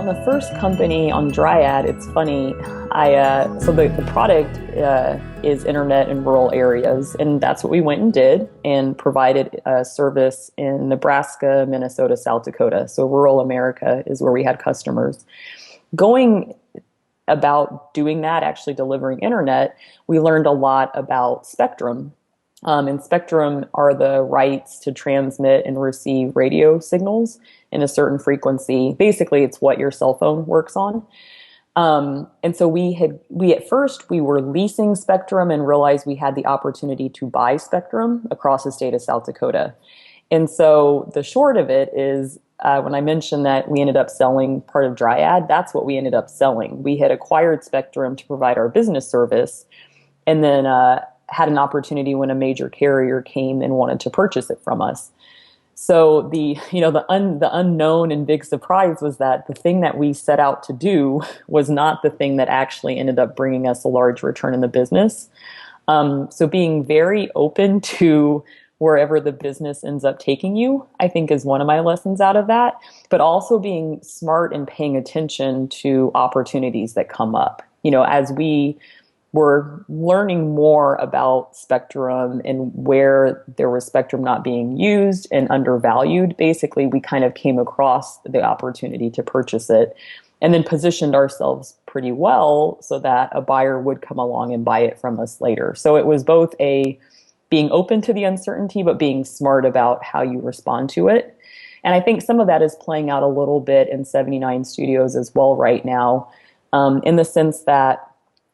the first company on Dryad, it's funny. The product is internet in rural areas, and that's what we went and did, and provided service in Nebraska, Minnesota, South Dakota. So rural America is where we had customers. Going about doing that, actually delivering internet, we learned a lot about spectrum. And spectrum are the rights to transmit and receive radio signals in a certain frequency. Basically, it's what your cell phone works on. And so we at first we were leasing spectrum and realized we had the opportunity to buy spectrum across the state of South Dakota. And so the short of it is, when I mentioned that we ended up selling part of Dryad, that's what we ended up selling. We had acquired spectrum to provide our business service, and then had an opportunity when a major carrier came and wanted to purchase it from us. So the unknown and big surprise was that the thing that we set out to do was not the thing that actually ended up bringing us a large return in the business. So being very open to wherever the business ends up taking you, I think, is one of my lessons out of that. But also being smart and paying attention to opportunities that come up. As we were learning more about spectrum and where there was spectrum not being used and undervalued, basically we kind of came across the opportunity to purchase it, and then positioned ourselves pretty well so that a buyer would come along and buy it from us later. So it was both being open to the uncertainty, but being smart about how you respond to it. And I think some of that is playing out a little bit in 79 Studios as well right now, in the sense that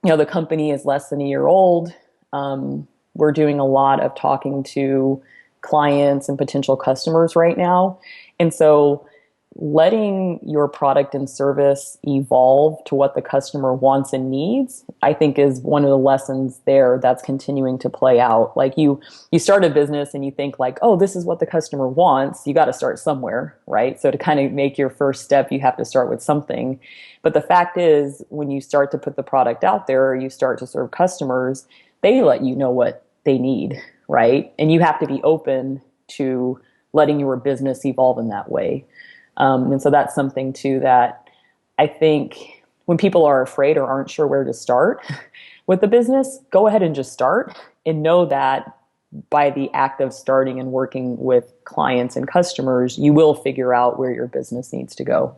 the company is less than a year old. We're doing a lot of talking to clients and potential customers right now. And so letting your product and service evolve to what the customer wants and needs, I think, is one of the lessons there that's continuing to play out. Like you start a business and you think like, oh, this is what the customer wants. You got to start somewhere, right? So to kind of make your first step, you have to start with something. But the fact is, when you start to put the product out there, or you start to serve customers, they let you know what they need, right? And you have to be open to letting your business evolve in that way. And so that's something too that I think when people are afraid or aren't sure where to start with the business, go ahead and just start, and know that by the act of starting and working with clients and customers, you will figure out where your business needs to go.